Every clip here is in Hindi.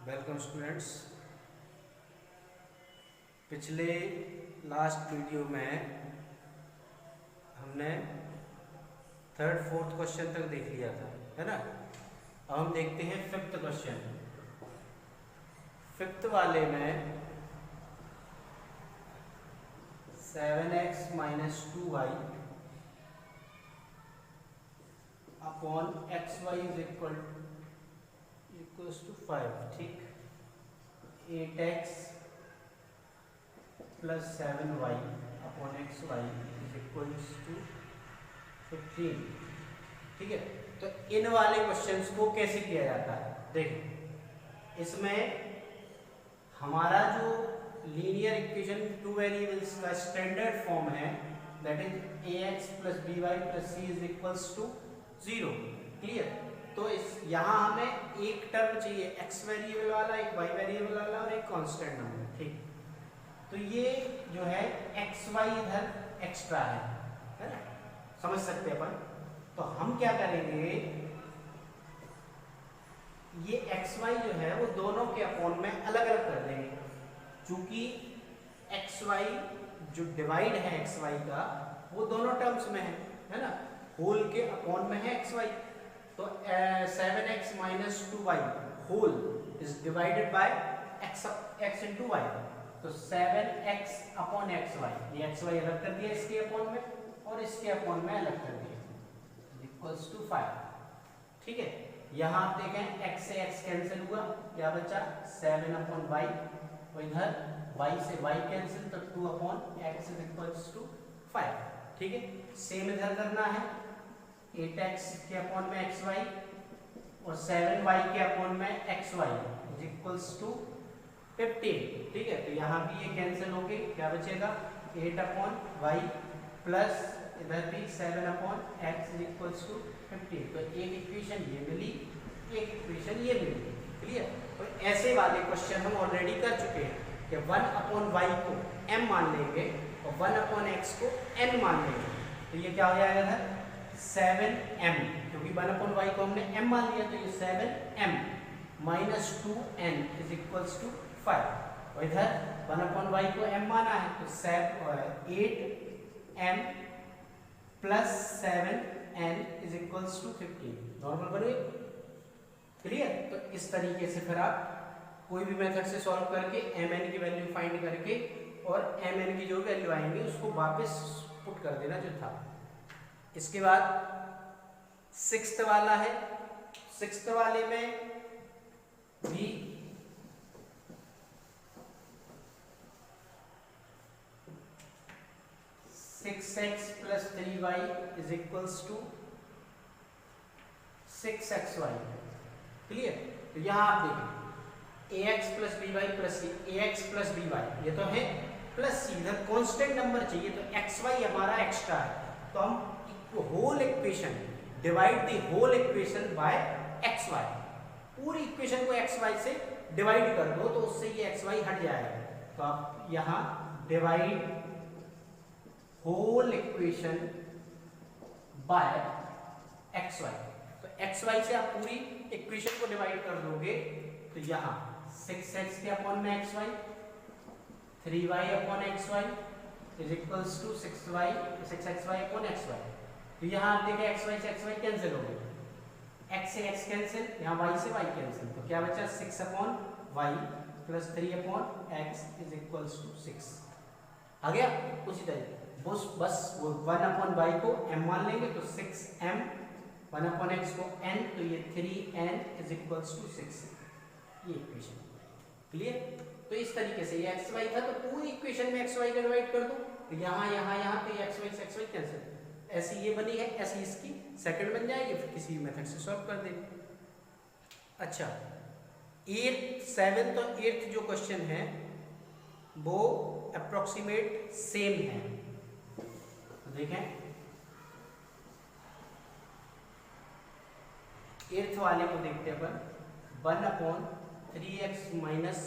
Welcome students. पिछले लास्ट वीडियो में हमने थर्ड फोर्थ क्वेश्चन तक देख लिया था, है ना। अब हम देखते हैं फिफ्थ क्वेश्चन। फिफ्थ वाले में 7x minus 2y upon xy is equals to 5, ठीक। 8x plus 7y upon xy is equals to 15, ठीक है। तो इन वाले क्वेश्चंस को कैसे किया जाता है, देखो। इसमें हमारा जो लीनियर इक्वेशन टू वेरिएबल्स का स्टैंडर्ड फॉर्म है, that is ax plus by plus c is equals to 0, clear. तो इस यहाँ हमें एक टर्म चाहिए x वेरिएबल वाला, एक y वेरिएबल वाला और एक कांस्टेंट नंबर, ठीक। तो ये जो है xy इधर एक्स्ट्रा है ना, समझ सकते हैं अपन। तो हम क्या करेंगे, ये xy जो है वो दोनों के अपॉन में अलग अलग कर देंगे, क्योंकि xy जो डिवाइड है xy का वो दोनों टर्म्स में है ना, होल के अपॉन में है xy। तो 7x minus 2y whole is divided by x into y. तो 7x अपॉन xy, ये xy अलग कर दिया इसके अपॉन में और इसके अपॉन में अलग कर दिया, इक्वल्स टू 5, ठीक है। यहाँ आप देखें x से x कैंसिल हुआ, क्या बचा 7 अपॉन y, और इधर y से y कैंसिल, तो 2 upon x is equals to 5, ठीक है। सेम इधर करना है, 8x के अपॉन में xy और 7y के अपॉन में xy इज इक्वल्स टू 15, ठीक है। तो यहाँ भी ये कैंसिल हो गई, क्या बचेगा 8 अपॉन y प्लस इधर भी 7 upon x is equals to 15। तो एक इक्वेशन ये मिली, एक इक्वेशन ये मिली, क्लियर। तो ऐसे वाले क्वेश्चन हम ऑलरेडी कर चुके हैं कि 1 अपॉन y को m मान लेंगे और 1 अपॉन x को n मान लेंगे। तो ये क्या हो जाएगा इधर 7m, क्योंकि 1 अपॉन y को हमने m मान लिया, तो ये 7m minus 2n is equals to 5, और इधर 1 अपॉन y को m माना है, तो 8m plus 7n is equals to 15, normal बने, क्लियर। तो इस तरीके से फिर आप कोई भी मेथड से सॉल्व करके mn की वैल्यू फाइंड करके और mn की जो वैल्यू आएंगी उसको वापस पुट कर देना जो था। इसके बाद सिक्स्थ वाला है, सिक्स्थ वाले में भी six x plus 3y is equals to 6xy, clear. तो यहां आप देखें ax plus by plus c, ax plus by ये तो है, प्लस c, इधर कांस्टेंट नंबर चाहिए, तो xy हमारा एक्स्ट्रा है। तो हम whole equation divide the whole equation by xy, पूरी इक्वेशन को xy से डिवाइड कर दो, तो उससे ये xy हट जाएगा। तो आप यहां divide whole equation by xy, तो xy से आप पूरी इक्वेशन को डिवाइड कर दोगे, तो यहां 6x के अपॉन में xy, 3y upon xy is equals to 6xy upon xy। तो यहां आप देखें xy से xy कैंसिल हो गए, x से x कैंसिल, यहां y से y कैंसिल, तो क्या बचा 6 upon y plus 3 upon x is equals to 6 आ गया। उसी तरह बस वो 1 अपॉन y को m मान लेंगे, तो 6m, 1 अपॉन x को n, तो ये 3n इज इक्वल्स टू 6, ये इक्वेशन, क्लियर। तो इस तरीके से ये xy था, तो पूरी इक्वेशन में xy का डिवाइड कर दो, तो यहाँ पे xy से xy कैंसिल, ऐसी ये बनी है, ऐसी इसकी सेकंड बन जाएगी, फिर किसी मेथड से सॉल्व कर देंगे। अच्छा, 7th और 8th जो क्वेश्चन है वो अप्रोक्सीमेट सेम है, देखें 8th वाले को देखते हैं अपन। 1 upon 3x minus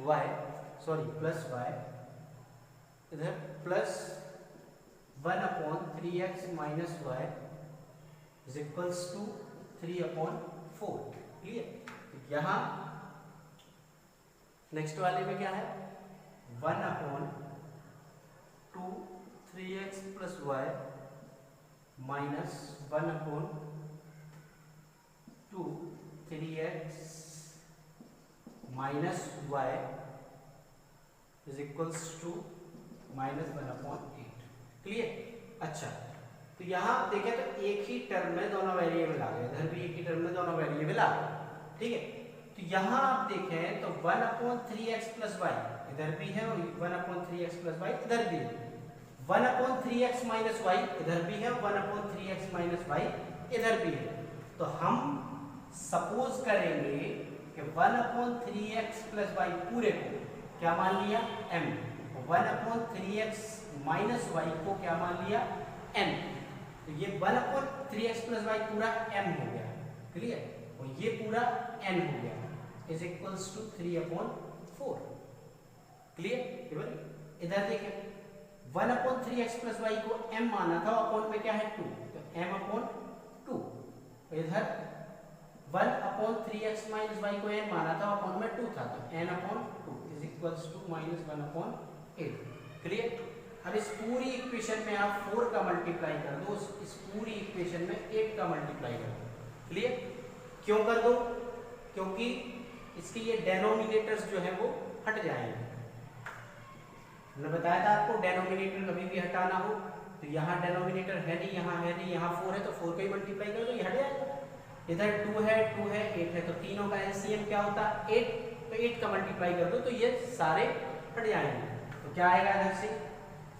y, sorry plus y, इधर plus 1 upon 3x minus y is equals to 3 upon 4, clear. यहाँ नेक्स्ट वाले में क्या है, 1/2 3x plus y minus 1/2 3x minus y is equals to -1/8। Clear. अच्छा, तो यहाँ आप देखें तो एक ही टर्म में दोनों वेरिएबल आ गए, इधर भी एक ही टर्म में दोनों वेरिएबल आ गए। ठीक है, तो यहाँ आप देखें तो 1/3x प्लस वाई इधर भी है और 1/3x प्लस वाई इधर भी है, 1/3x माइनस वाई इधर भी है और 1/3x माइनस वाई इधर भी है। तो हम सपोज करेंगे कि 1/3x प्लस वाई पूरे को क्या मान लिया, m, 1/3x माइनस वाई को क्या मान लिया, n। तो ये 1/3x प्लस वाई पूरा m हो गया। क्लियर, और ये पूरा n हो गया इज इक्वल्स टू 3/4। क्लियर। इधर देखें 1/3x प्लस वाई को m माना था, अपॉन में क्या है 2, तो m/2। इधर 1/3x माइनस वाई को n माना था, अपॉन में 2 था, तो n/2 is equals to -1/8। Clear. अब इस पूरी इक्वेशन में आप 4 का मल्टीप्लाई कर दो, इस पूरी इक्वेशन में 8 का मल्टीप्लाई कर दो। क्लियर। क्यों कर दो, क्योंकि इसके ये डेनोमिनेटर्स जो है वो हट जाएंगे। मैंने बताया था आपको डेनोमिनेटर कभी भी हटाना हो तो यहाँ डेनोमिनेटर है नहीं, यहाँ है नहीं, यहाँ 4 है तो 4 का ही मल्टीप्लाई कर दो, ये हट जाएगा। इधर 2 है 8 है, तो तीनों का एलसीएम क्या होता है 8, तो 8 का मल्टीप्लाई कर दो तो ये सारे हट जाएंगे। तो क्या आएगा इधर से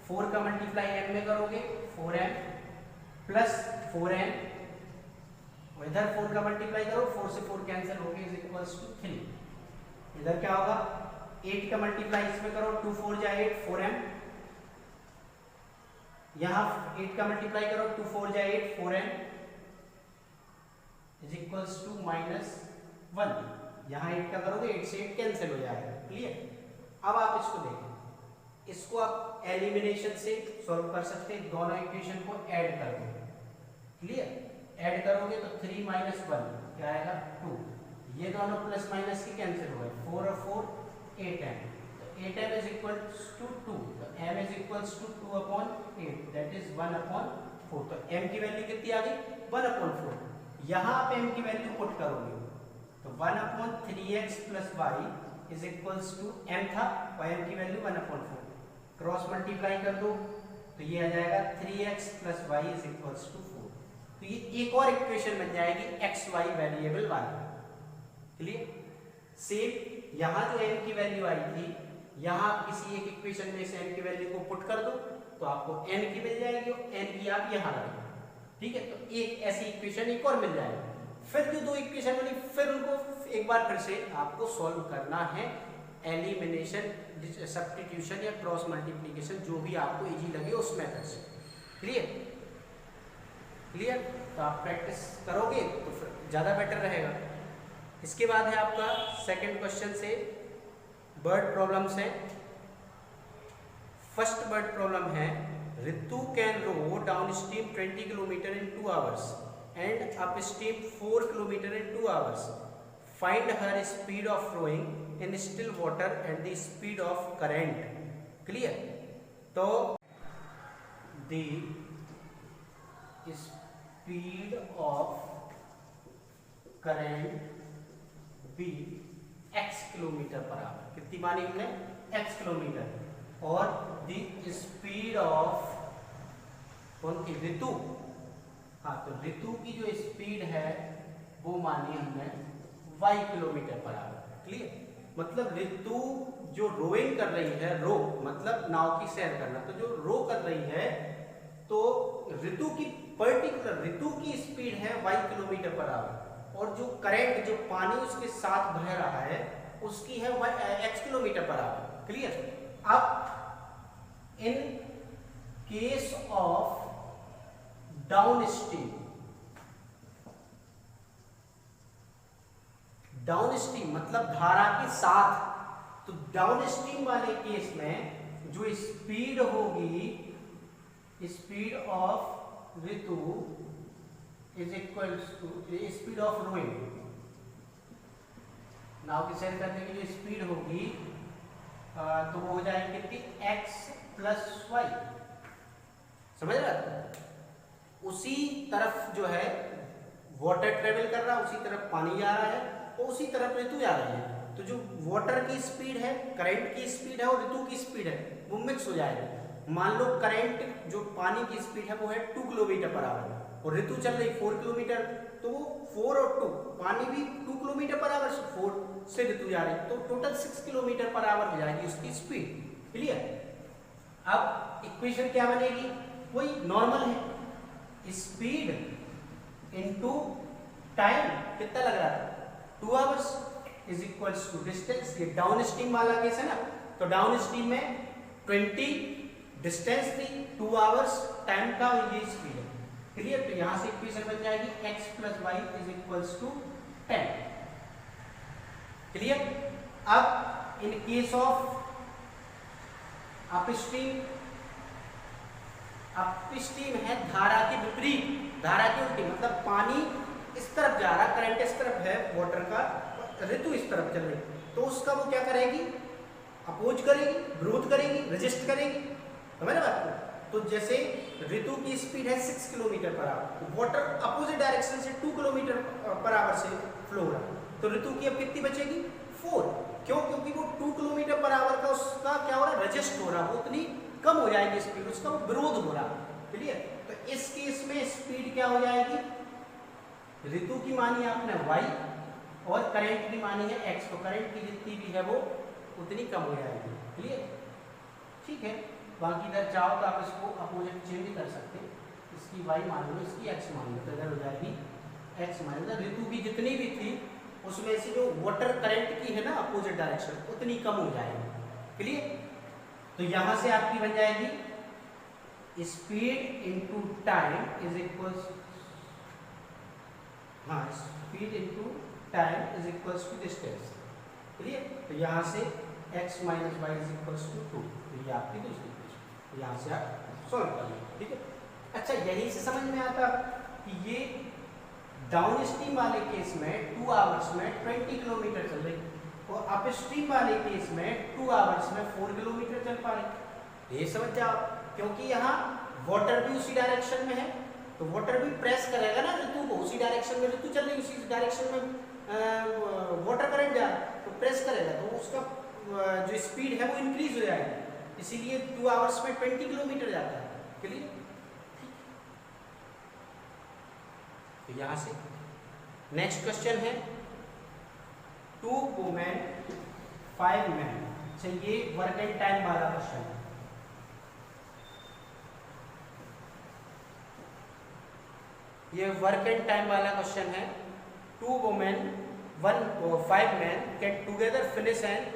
4 का मल्टीप्लाई m में करोगे 4m प्लस 4n, और इधर 4 का मल्टीप्लाई करो 4 से 4 कैंसिल हो गए इज इक्वल्स टू 3। इधर क्या होगा 8 का मल्टीप्लाई इसमें करो 2 4 जा 8 4m, यहाँ 8 का मल्टीप्लाई करो 2 4 जा 8 4n इज इक्वल्स टू -1। यहाँ 8 का करोगे 8 से 8 कैंसिल हो जाएगा। क्लियर। अब आप इसको देखें, इसको आप एलिमिनेशन से सॉल्व कर सकते हैं, दोनों इक्वेशन को ऐड कर दो। क्लियर। ऐड करोगे तो 3 - 1 क्या आएगा 2, ये दोनों प्लस माइनस की कैंसिल हो गए, 4 और 4 8m, तो 8m इज इक्वल टू 2, तो m is equal to 2/8 that is 1/4। तो m की वैल्यू कितनी आ गई 1/4। यहाँ आप m की वैल्यू पुट करोगे तो 1/3x plus y is equals to m था और m की वैल्यू 1/4, क्रॉस मल्टीप्लाई कर दो तो ये आ जाएगा 3x plus y is equals to 4। तो ये एक और इक्वेशन बन जाएगी एक्स वाई वेरिएबल वाली। क्लियर। सेम यहाँ जो m की वैल्यू आई थी, यहाँ किसी एक इक्वेशन में से m की वैल्यू को पुट कर दो तो आपको n की मिल जाएगी और n की आप यहाँ रख दो। ठीक है, तो एक ऐसी इक्वेशन एक और मिल जाएगी। फिर जो दो इक्वेशन बनी फिर उनको एक बार फिर से आपको सॉल्व करना है, एलिमिनेशन सब्स्टिट्यूशन या क्रॉस मल्टीप्लिकेशन जो भी आपको इजी लगे उस मेथड से। क्लियर। क्लियर। तो आप प्रैक्टिस करोगे तो फिर ज़्यादा बेटर रहेगा। इसके बाद है आपका सेकंड क्वेश्चन से बर्ड प्रॉब्लम से। फर्स्ट बर्ड प्रॉब्लम है Ritu can row downstream 20 kilometre in 2 hours and upstream 4 kilometre in 2 hours. Find her speed of rowing in still water and the speed of current. Clear. तो the speed of current be x kilometre per hour, कितनी मानी हमने x किलोमीटर, और द स्पीड ऑफ कौन की ऋतु, हाँ तो ऋतु की जो स्पीड है वो मानी हमने y kilometre per hour. Clear. मतलब ऋतु जो रोइंग कर रही है, रो मतलब नाव की सैर करना, तो जो रो कर रही है तो ऋतु की पर्टिकुलर ऋतु की स्पीड है y किलोमीटर पर आवर, और जो करंट जो पानी उसके साथ बह रहा है उसकी है x kilometre per hour. Clear. अब in case of downstream, downstream मतलब धारा के साथ, तो डाउन स्ट्रीम वाले केस में जो स्पीड होगी speed of Ritu is equal to speed of rowing, नाव की सैर करने की जो स्पीड होगी तो वो हो जाएगी कितनी, x + y। समझ रहे हो? उसी तरफ जो है वाटर ट्रेवल कर रहा है, उसी तरफ पानी जा रहा है और उसी तरफ ऋतु जा रही है। तो जो वाटर की स्पीड है, करंट की स्पीड है और ऋतु की स्पीड है, वो मिक्स हो जाएगी। मान लो करंट जो पानी की स्पीड है वो है 2 किलोमीटर/आवर और ऋतु चल रही 4 किलोमीटर, तो वो 4 और 2, पानी भी 2 किलोमीटर/आवर से 4 से ऋतु जा रही है, तो टोटल 6 किलोमीटर/आवर हो जाएगी उसकी स्पीड। क्लियर? अब इक्वेशन क्या बनेगी, वही नॉर्मल है, स्पीड इनटू टाइम कितना लग रहा है 2 hours is equals to distance. ये डाउन स्ट्रीम वाला केस है ना, तो डाउन स्ट्रीम में 20 डिस्टेंस थी, 2 आवर्स टाइम का और ये स्पीड है। क्लियर? तो यहां से इक्वेशन बन जाएगी x + y is equals to 10। Clear? अब in case of upstream, upstream है धारा के विपरीत, धारा के उल्टी, मतलब पानी इस तरफ जा रहा, करंट इस तरफ है वाटर का, ऋतु इस तरफ चल रही, तो उसका वो क्या करेगी, अपोज करेगी, विरोध करेगी, रेजिस्ट करेगी। समझ रहे बात को? तो जैसे ऋतु की स्पीड है 6 किलोमीटर/आवर, तो वाटर अपोजिट डायरेक्शन से 2 किलोमीटर/आवर से फ्लो हो रहा, तो ऋतु की अब कितनी बचेगी 4। क्यों? क्योंकि वो 2 किलोमीटर/आवर का उसका क्या हो रहा है, रेजिस्ट हो रहा, वो उतनी कम हो जाएगी स्पीड, उसका वो विरोध हो रहा। क्लियर? तो इस केस में स्पीड क्या हो जाएगी, ऋतु की मानी आपने y और करंट की मानी है x, तो करंट की जितनी भी है वो उतनी कम हो जाएगी। क्लियर? ठीक है, बाकी इधर चाहो तो आप इसको अपोजिट चेंज कर सकते हैं, इसकी y मान लो, इसकी x मान लो, तो इधर हो जाएगी x माइनस ऋतु की जितनी भी थी उसमें से जो वाटर करंट की है ना अपोजिट डायरेक्शन, उतनी कम हो जाएगी। क्लियर? तो यहां से आपकी बन जाएगी speed into time is equals, हाँ, speed into time is equals to distance. Clear? तो यहां से x - y is equals to 2, तो ये आपकी दूसरी इक्वेशन, तो यहां से आप सॉल्व कर लीजिए। ठीक है? अच्छा, यही से समझ में आता कि ये डाउन स्ट्रीम वाले केस में 2 आवर्स में 20 किलोमीटर चल रही और अप स्ट्रीम वाले केस में 2 आवर्स में 4 किलोमीटर चल पा रही। ये समझ जाओ, क्योंकि यहाँ वाटर भी उसी डायरेक्शन में है, तो वाटर भी प्रेस करेगा ना ऋतु को, उसी डायरेक्शन में ऋतु चल रही, उसी डायरेक्शन में वाटर करंट जा रहा है, तो प्रेस करेगा तो उसका जो स्पीड है वो इंक्रीज हो जाएगी, इसीलिए 2 आवर्स में 20 किलोमीटर जाता है। क्लियर? तो यहां से नेक्स्ट क्वेश्चन है 2 वुमेन 5 मैन। अच्छा, ये वर्क एंड टाइम वाला क्वेश्चन है। ये वर्क एंड टाइम वाला क्वेश्चन है। 2 women 5 man can together finish an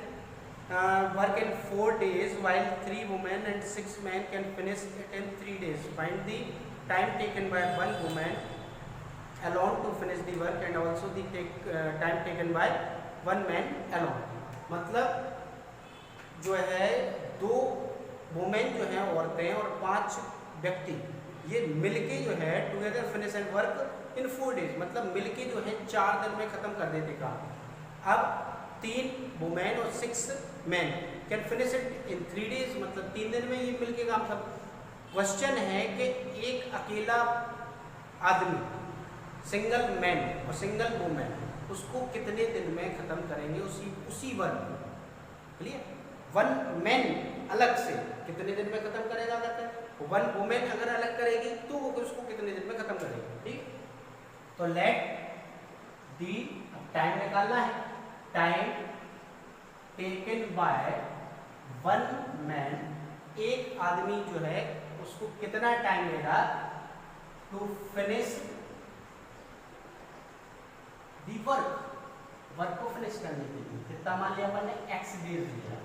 work in 4 days while 3 women and 6 men can finish it in 3 days. Find the time taken by 1 woman alone to finish the work and also the time taken by 1 man alone. मतलब जो है 2 वुमेन जो है औरतें और 5 व्यक्ति, ये मिलके जो है together finish and work in 4 days, मतलब मिलके जो है 4 दिन में खत्म कर देते काम। अब 3 वुमेन और 6 man can finish it in 3 days, मतलब 3 दिन में ये मिलके काम सब। क्वेश्चन है कि एक अकेला आदमी, सिंगल मैन और सिंगल वुमेन, उसको कितने दिन में खत्म करेंगे उसी वर्क। क्लियर? 1 मैन अलग से कितने दिन में खत्म करेगा करके, 1 वुमेन अगर अलग करेगी तो वो उसको कितने दिन में खत्म करेगी। ठीक? तो लेट दी टाइम निकालना है, टाइम टेकन बाय 1 मैन, एक आदमी जो है उसको कितना टाइम लेगा टू फिनिश दी वर्क को फिनिश करने के लिए। कितना मान लिया अपन ने, x डेज लिया।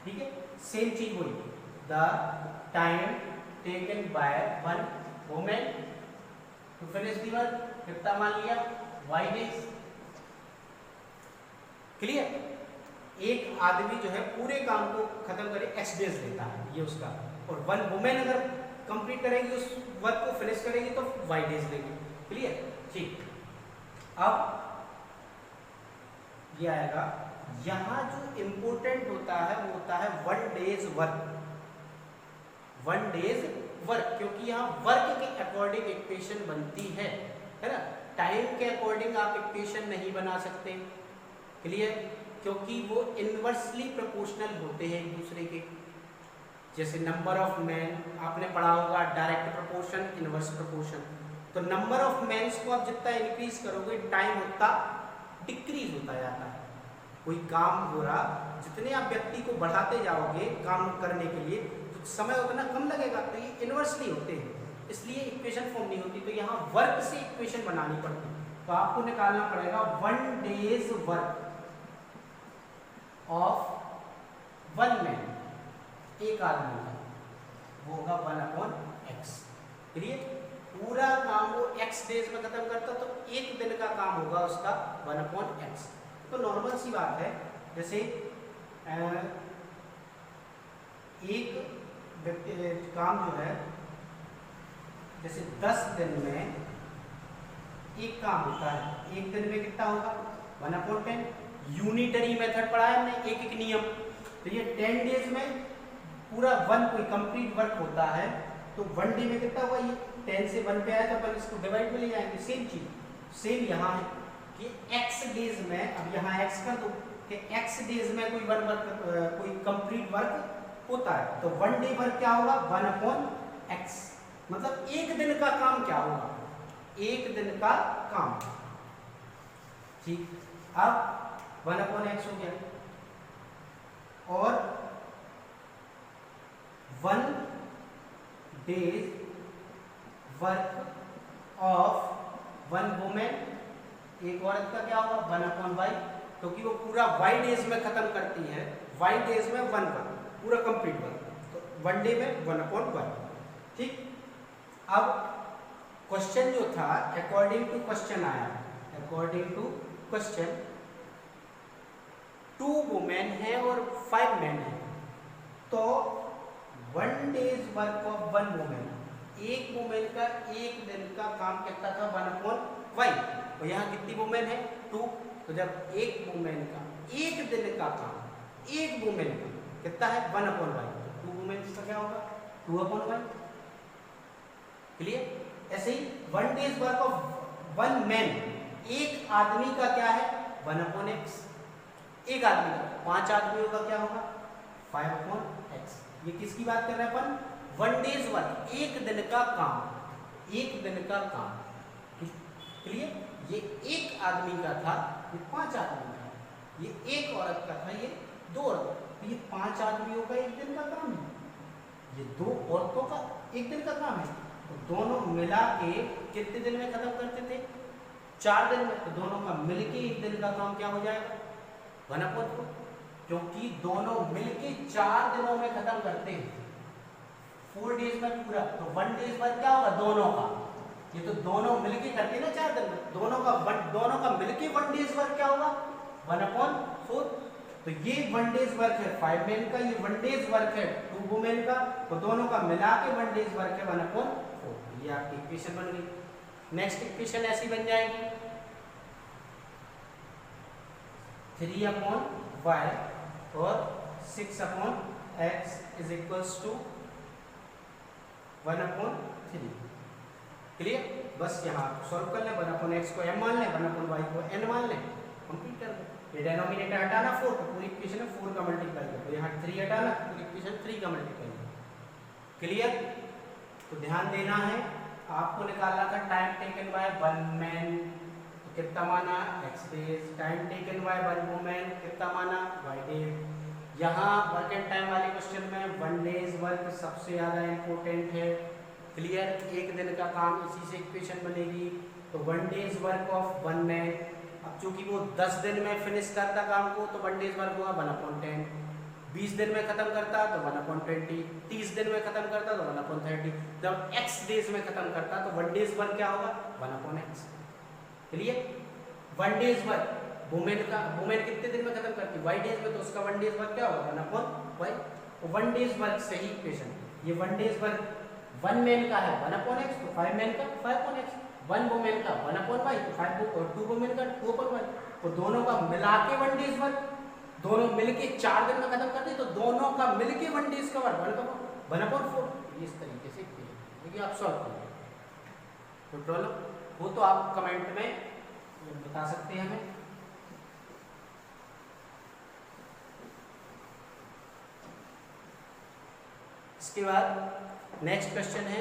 ठीक है? सेम चीज वही, the time taken by 1 women to finish the work, कितना मान लिया, y डेज। क्लियर? एक आदमी जो है पूरे काम को खत्म करे x डेज लेता है, ये उसका, और 1 वुमेन अगर कंप्लीट करेगी उस वर्क को फिनिश करेगी तो y डेज लेगी। क्लियर? ठीक। अब ये आएगा। यहाँ जो इम्पोर्टेंट होता है वो होता है 1 डेज वर्क, 1 डेज वर्क, क्योंकि यहाँ वर्क के अकॉर्डिंग इक्वेशन बनती है ना। टाइम के अकॉर्डिंग आप इक्वेशन नहीं बना सकते, क्लियर, क्योंकि वो इनवर्सली प्रोपोर्शनल होते हैं एक दूसरे के। जैसे नंबर ऑफ मैन आपने पढ़ा होगा, डायरेक्ट प्रोपोर्शन, इनवर्स प्रोपोर्शन। तो नंबर ऑफ मैन्स को आप जितना इंक्रीज करोगे टाइम उतना डिक्रीज होता जाता है। कोई काम हो रहा, जितने आप व्यक्ति को बढ़ाते जाओगे काम करने के लिए तो समय उतना कम लगेगा। तो ये इनवर्सली होते हैं, इसलिए इक्वेशन फॉर्म नहीं होती। तो यहाँ वर्क से इक्वेशन बनानी पड़ती है। तो आपको निकालना पड़ेगा 1 डेज वर्क ऑफ 1 मैन, एक आदमी का, वो होगा 1/x। क्लियर, पूरा काम वो x डेज में खत्म करता तो एक दिन का काम होगा उसका 1/x। तो नॉर्मल सी बात है, जैसे एक काम जो है, जैसे 10 दिन में एक काम होता है, एक दिन में कितना होगा 1/10। यूनिटरी मेथड पढ़ा है हमने, एक एक नियम। तो ये 10 डेज में पूरा 1 कोई कंप्लीट वर्क होता है तो 1 डे में कितना होगा, ये 10 से 1 पे आया तो अपन इसको डिवाइड में ले जाएंगे। सेम चीज, सेम यहाँ है कि x डेज में, अब यहाँ x कर दो कि x डेज में कोई कोई कंप्लीट वर्क होता है तो 1 डे वर्क क्या होगा 1/x। मतलब एक दिन का काम क्या होगा, एक दिन का काम। ठीक, अब 1/x हो गया। और 1 डेज वर्क ऑफ 1 वुमेन, एक औरत का क्या होगा 1/y, क्योंकि वो पूरा y डेज में खत्म करती है, y डेज में 1 वर्क, पूरा कंप्लीट वर्क, तो 1 डे में 1/1। ठीक, अब क्वेश्चन जो था अकॉर्डिंग टू क्वेश्चन आया, अकॉर्डिंग टू क्वेश्चन 2 वुमेन है और 5 मैन है, तो 1 डेज वर्क ऑफ 1 वुमेन, एक वुमेन का एक दिन का काम कितना था 1/y। और यहाँ कितनी वुमेन है 2, तो जब एक वुमेन का एक दिन का काम, एक वुमेन का कितना है 1/y, तो 2 वुमेन का क्या होगा 2/y। क्लियर, ऐसे ही 1 डेज वर्क ऑफ 1 मैन, एक आदमी का क्या है 1/x, एक आदमी का, 5 आदमियों का क्या होगा 5/x। ये किसकी बात कर रहे हैं अपन, 1 डेज वर्क, एक दिन का काम, एक दिन का काम। क्लियर, ये एक आदमी का था, ये 5 आदमी का, ये एक औरत का था, ये 2 औरत, तो ये 5 आदमियों का एक दिन का काम है, ये 2 औरतों का एक दिन का काम है। तो दोनों मिला के कितने दिन में खत्म करते थे 4 दिन में, तो दोनों का मिलके एक दिन का काम क्या हो जाएगा 1/4, क्योंकि दोनों मिलके 4 दिनों में खत्म करते हैं, 4 डेज में पूरा। तो 1 डेज वर्क क्या होगा दोनों का, ये तो दोनों मिलके करते हैं ना 4 दिन में, दोनों का मिलके 1 डेज वर्क क्या होगा 1/4। तो ये 1 डेज वर्क है 5 मैन का, ये 1 डेज वर्क है 2 वुमेन का, तो दोनों का मिला के 1 डेज वर्क है 1/4। ये आपकी इक्वेशन बन गई। नेक्स्ट इक्वेशन ऐसी बन जाएगी 3/y और 6/x is equals to 1/3। Clear, बस यहाँ सॉल्व कर लें, 1/x को m मान लें, 1/y को n मान लें, कंप्लीट कर लें। ये डिनोमिनेटर हटाना 4, तो पूरी इक्वेशन है 4 का मल्टीप्लाई कर, तो यहाँ 3 हटाना, पूरी इक्वेशन 3 का मल्टीप्लाई कर। क्लियर, तो ध्यान देना है, आपको निकालना था टाइम टेकन बाय 1 मैन, तो कितना माना x days, time taken by 1 women कितना माना y डेज। यहाँ वर्क एंड टाइम वाले क्वेश्चन में 1 डेज वर्क सबसे ज़्यादा इम्पोर्टेंट है। क्लियर, एक दिन का काम, इसी से इक्वेशन बनेगी। तो 1 डेज वर्क ऑफ 1 मैन, अब चूंकि वो 10 दिन में फिनिश करता काम को, तो 1 डेज वर्क होगा 1/10। 20 दिन में खत्म करता तो 1/20, 30 दिन में खत्म करता तो 1/30, जब x डेज में खत्म करता तो 1 डेज वर्क क्या होगा 1/x। Clear, 1 days work women का, वुमेन कितने दिन में खत्म करती y डेज में, तो उसका 1 डेज वर्क क्या होगा 1/y। तो 1 डेज वर्क से ही इक्वेशन, ये 1 डेज वर्क 1 मैन का है 1/x, तो 5 मैन का 5/x, 1 वुमेन का 1/y, तो 2 वुमेन का 2/y। वो दोनों का मिला के 1 डेज वर्क, दोनों मिलके 4 दिन में खत्म कर दे तो दोनों का मिलके 1 डेज का वर्क 1/4। इस तरीके से देखिए आप सॉल्व करिए। कोई प्रॉब्लम हो तो आप कमेंट में बता सकते हैं हमें। इसके बाद नेक्स्ट क्वेश्चन है,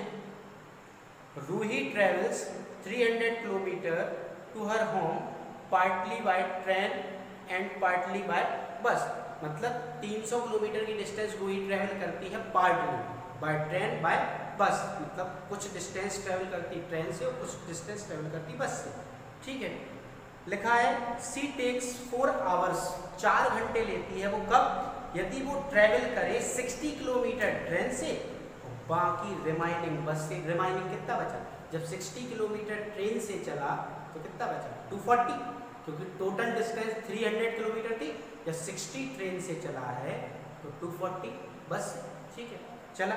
Ruhi travels 300 kilometre to her home partly by train and partly by bus. मतलब 300 किलोमीटर की डिस्टेंस रूही ट्रेवल करती है partly by train bye bus, मतलब कुछ डिस्टेंस ट्रेवल करती ट्रेन से और कुछ डिस्टेंस ट्रेवल करती बस से। ठीक है, लिखा है सी टेक्स 4 आवर्स, 4 घंटे लेती है वो कब, यदि वो ट्रेवल करे 60 किलोमीटर ट्रेन से और बाकी रिमाइनिंग बस से। रिमाइनिंग कितना बचा, जब 60 किलोमीटर ट्रेन से चला तो कितना बचा 240, क्योंकि टोटल डिस्टेंस 300 किलोमीटर थी, जब 60 ट्रेन से चला है तो 240 बस से। ठीक है, चला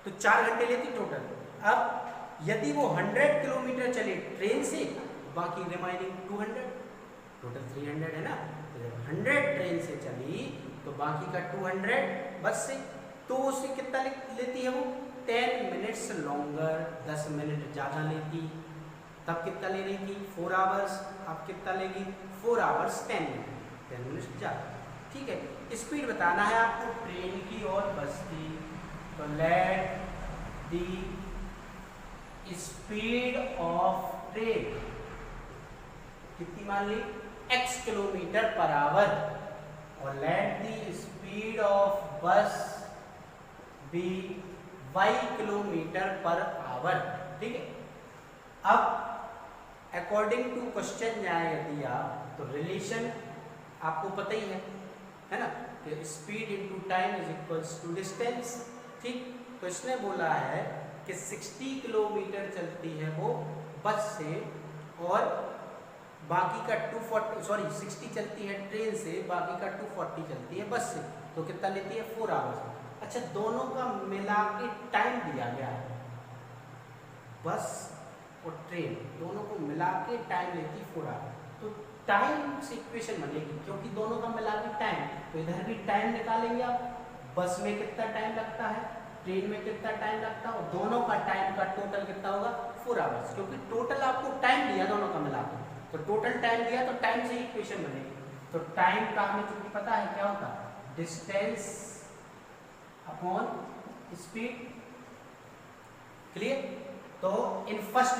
तो 4 घंटे लेती टोटल। अब यदि वो 100 किलोमीटर चले ट्रेन से, बाकी रिमाइनिंग 200, टोटल 300 है ना, तो जब 100 ट्रेन से चली तो बाकी का 200 बस से, तो उससे कितना लेती है वो 10 मिनट्स लॉन्गर, 10 मिनट ज़्यादा लेती। तब कितना ले रही थी 4 आवर्स, अब कितना लेगी 4 आवर्स 10 मिनट, 10 मिनट ज़्यादा। ठीक है, स्पीड बताना है आपको ट्रेन की और बस की, तो let the speed of train कितनी मान ली x किलोमीटर पर आवर, और let the speed of bus be y kilometre per hour. ठीक है, अब अकॉर्डिंग टू क्वेश्चन जाए यदि आप, तो रिलेशन आपको पता ही है ना, कि speed into time is equals to distance. ठीक, तो इसने बोला है कि 60 किलोमीटर चलती है वो बस से और बाकी का 60 चलती है ट्रेन से, बाकी का 240 चलती है बस से, तो कितना लेती है 4 आवर्स। अच्छा, दोनों का मिला के टाइम दिया गया है, बस और ट्रेन दोनों को मिला के टाइम लेती है 4 आवर्स, तो टाइम से इक्वेशन बनेगी, क्योंकि दोनों का मिला के टाइम, तो इधर भी टाइम निकालेंगे आप, बस में कितना टाइम लगता है, ट्रेन में कितना टाइम लगता है, और दोनों का टाइम का टोटल कितना होगा 4 आवर्स, क्योंकि टोटल आपको टाइम दिया दोनों का मिला के, तो टोटल टाइम दिया तो टाइम से इक्वेशन बनेगी। तो टाइम का हमें चूंकि पता है क्या होता है, डिस्टेंस अपॉन स्पीड। क्लियर, तो इन फर्स्ट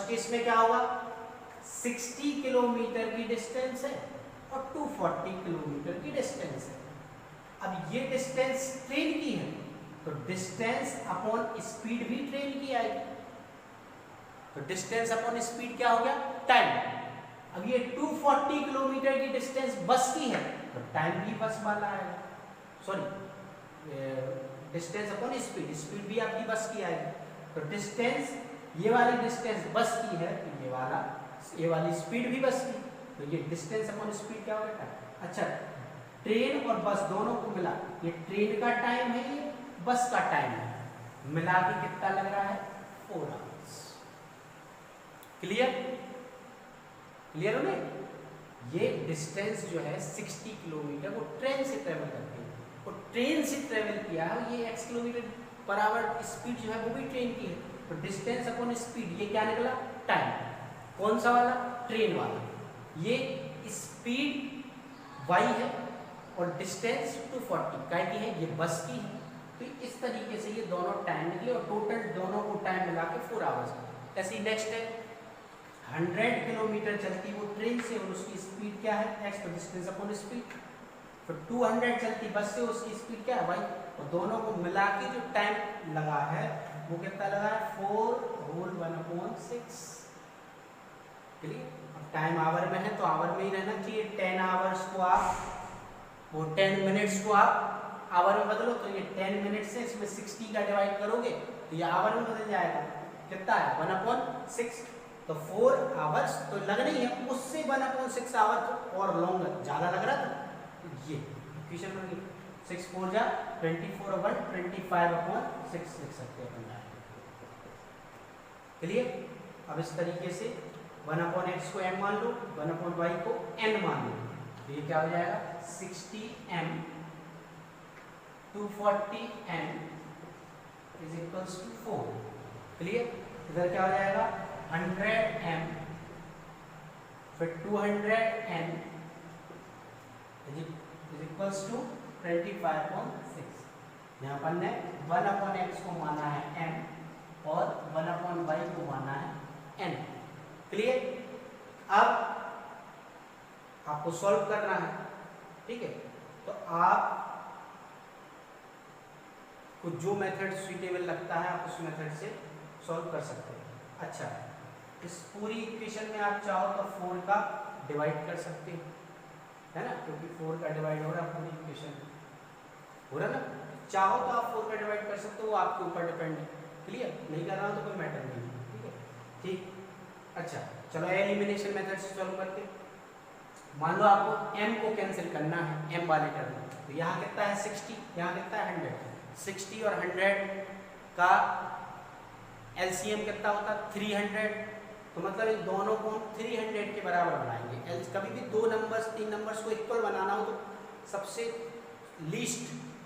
केस में क्या होगा, 60 किलोमीटर की डिस्टेंस है और 240 किलोमीटर की डिस्टेंस है। अब ये डिस्टेंस ट्रेन की है, तो डिस्टेंस अपॉन स्पीड भी ट्रेन की आएगी, तो डिस्टेंस अपॉन स्पीड क्या हो गया टाइम। अब ये 240 किलोमीटर की डिस्टेंस बस की है, तो टाइम भी बस वाला आएगा, डिस्टेंस अपॉन स्पीड भी आपकी बस की आएगी, तो डिस्टेंस ये वाली डिस्टेंस बस की है, तो ये वाली स्पीड भी बस की, तो ये डिस्टेंस अपॉन स्पीड क्या हो गया। अच्छा, ट्रेन और बस दोनों को मिला, ये ट्रेन का टाइम है, ये बस का टाइम है, मिला के कितना लग रहा है 4 आवर्स। क्लियर हो ना, ये डिस्टेंस जो है 60 किलोमीटर वो ट्रेन से ट्रेवल करती है, और ट्रेन से ट्रेवल किया है, ये x kilometre per our speed जो है वो भी ट्रेन की है, तो डिस्टेंस अपॉन स्पीड ये क्या निकला टाइम, कौन सा वाला ट्रेन वाला, ये स्पीड y है और डिस्टेंस 240 काय की है, ये बस की है, तो इस तरीके से ये दोनों टाइम निकले और टोटल दोनों को टाइम मिला के 4 आवर्स। ऐसे नेक्स्ट है 100 किलोमीटर चलती वो ट्रेन से और उसकी स्पीड क्या है x, तो डिस्टेंस अपॉन स्पीड, फिर 200 चलती बस से उसकी स्पीड क्या है y, और दोनों को मिला के जो टाइम लगा है वो कितना लगा है 4 होल 1/6। क्लियर, अब टाइम आवर में है तो आवर में ही रहना चाहिए, 10 आवर्स को आप वो 10 मिनट्स को आप आवर में बदलो, तो ये 10 मिनट से इसमें 60 का डिवाइड करोगे तो ये आवर में बदल जाएगा, कितना है 1/6, तो 4 आवर्स तो लग नहीं है, उससे 1/6 आवर और लॉन्गर ज्यादा लग रहा था, तो ये इक्वेशन बन गई 6 4 जा 24 और 1 25/6 लिख सकते हैं अपन। क्लियर, अब इस तरीके से 1/x को m मान लो, 1/y को n मान लो, तो ये क्या हो जाएगा 60m 240n is equals to 4। Clear? इधर क्या हो जाएगा 100m फिर 200n इज इक्वल्स टू 25.6। यहाँ पर ने 1/x को माना है m और 1/y को माना है n। क्लियर? अब आपको सॉल्व करना है, ठीक है? तो आप को जो मेथड सुइटेबल लगता है आप उस मेथड से सॉल्व कर सकते हैं। अच्छा, इस पूरी इक्वेशन में आप चाहो तो 4 का डिवाइड कर सकते हो, है ना, क्योंकि 4 का डिवाइड हो रहा है पूरी इक्वेशन हो रहा है ना। चाहो तो आप 4 का डिवाइड कर सकते हो, वो आपके ऊपर डिपेंड है। क्लियर? नहीं कर रहा हो तो कोई मैटर नहीं है, ठीक है? ठीक। अच्छा, चलो एलिमिनेशन मेथड से सॉल्व करते हैं। मान लो आपको m को कैंसिल करना है m वाले टर्म में, तो यहाँ कितना है 60, यहाँ कितना है 100। 60 और 100 का LCM कितना होता है 300, तो मतलब इन दोनों को हम 300 के बराबर बनाएंगे। कभी भी दो नंबर्स तीन नंबर्स को इक्वल बनाना हो तो सबसे लीस्ट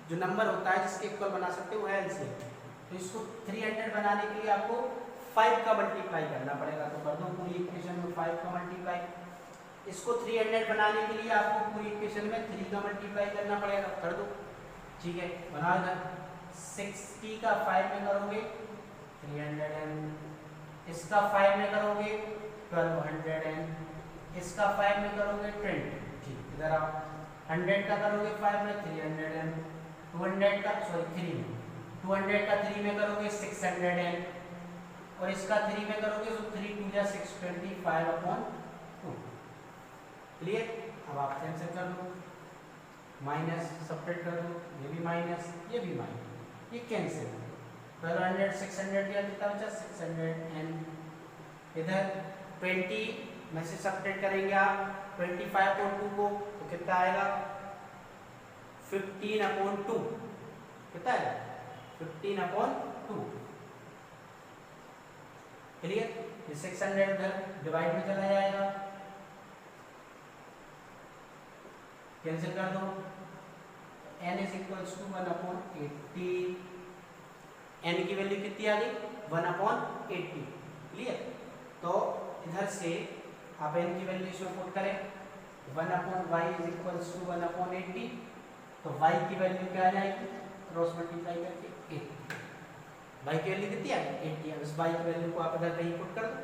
जो नंबर होता है जिसके इक्वल बना सकते हो वो है LCM। तो इसको 300 बनाने के लिए आपको 5 का मल्टीप्लाई करना पड़ेगा, तो कर दो पूरी इक्वेशन में 5 का मल्टीप्लाई। इसको 300 बनाने के लिए आपको पूरी इक्वेशन में 3 का मल्टीप्लाई करना पड़ेगा, कर दो, ठीक है? बना इधर 60 का 5 में करोगे 300n, इसका 5 में करोगे 1200n, इसका 5 में करोगे 20। ठीक, इधर आप 100 का करोगे 5 में 300n, 200 का 3 में 200 का 3 में करोगे 600n, और इसका 3 में करोगे तो 3 2 जा 625/2। क्लियर? अब आप कैंसिल कर दो, माइनस सब्ट्रैक्ट कर दो, ये भी माइनस ये भी माइनस, ये कैंसिल। 1200 600 दिया, कितना बचा 600n। इधर 20 में से सब्ट्रैक्ट करेंगे आप 25/2 को, तो कितना आएगा 15/2। कितना है 15/2। क्लियर? ये 600 इधर डिवाइड में चला जाएगा, कैंसिल कर दो। n is equals to 1/80। n की वैल्यू कितनी आ गई 1/80। क्लियर? तो इधर से आप n की वैल्यू इसमें पुट करें 1/y इज इक्वल्स टू 1/80, तो y की वैल्यू क्या आ जाएगी क्रॉस मल्टीप्लाई करके 8। y की वैल्यू कितनी आ गई 80। अब इस y की वैल्यू को आप इधर कहीं पुट कर दो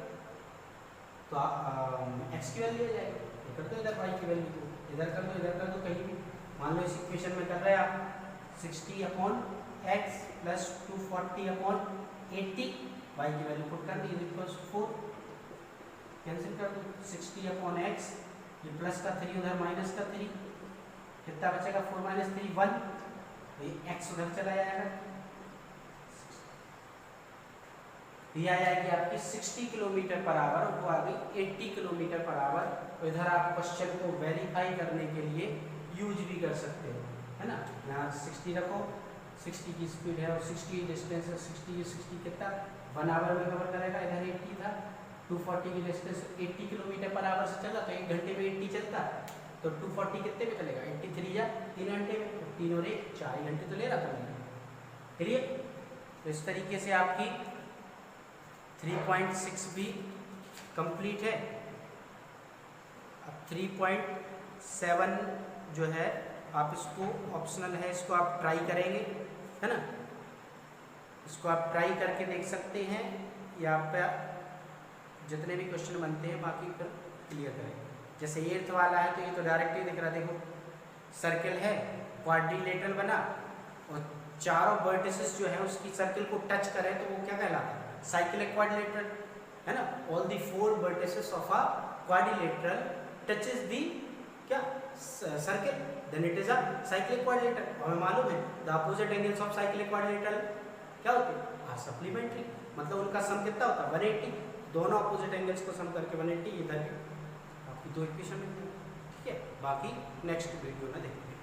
तो x की वैल्यू आ जाएगी, तो कर दो इधर y की वैल्यू को, इधर कर दो कहीं भी। मान लो इस इक्वेशन में कर रहे हैं आप 60/x प्लस 240/80, y की वैल्यू पुट कर दी इज इक्वल्स टू 4। कैंसिल कर दो 60/x, ये प्लस का 3 उधर माइनस का 3, कितना बचेगा 4 - 3 1, ये x उधर चला जाएगा, ये आ जाएगी आपकी 60 किलोमीटर पर आवर, वो आ गई 80 किलोमीटर पर आवर। तो इधर आप क्वेश्चन को वेरीफाई करने के लिए यूज भी कर सकते हो, है ना। यहाँ 60 रखो, 60 की स्पीड है और 60 डिस्टेंस है, 60 कितना 1 आवर में कवर करेगा, इधर 80 था। 240 की डिस्टेंस 80 किलोमीटर पर आवर से चला तो 1 घंटे में 80 चलता, तो 240 कितने में चलेगा 83 या 3 घंटे में, तो 3 और 1 4 घंटे तो ले रहा था मैंने। क्लियर? तो इस तरीके से आपकी 3.6 भी कंप्लीट है। अब 3.7 जो है आप इसको ऑप्शनल है, इसको आप ट्राई करेंगे, है ना। इसको आप ट्राई करके देख सकते हैं, या पे जितने भी क्वेश्चन बनते हैं बाकी फिर क्लियर करें। जैसे 8th वाला है तो ये तो डायरेक्ट ही दिख रहा, देखो सर्कल है, क्वाड्रिलेटरल बना और चारों वर्टिसेस जो है उसकी सर्कल को टच करें तो वो क्या कहलाता है साइक्लिक क्वाड्रिलेटरल, है ना। All the 4 vertices of a quadrilateral touches the क्या circle, then it is a cyclic quadrilateral. हमें मालूम है the opposite angles of cyclic quadrilateral क्या होते हैं आर सप्लीमेंट्री, मतलब उनका सम कितना होता है 180। दोनों अपोजिट एंगल्स को सम करके 180 इधर आपकी 2 इक्वेशन मिलती है। ठीक है, बाकी नेक्स्ट वीडियो में देखेंगे।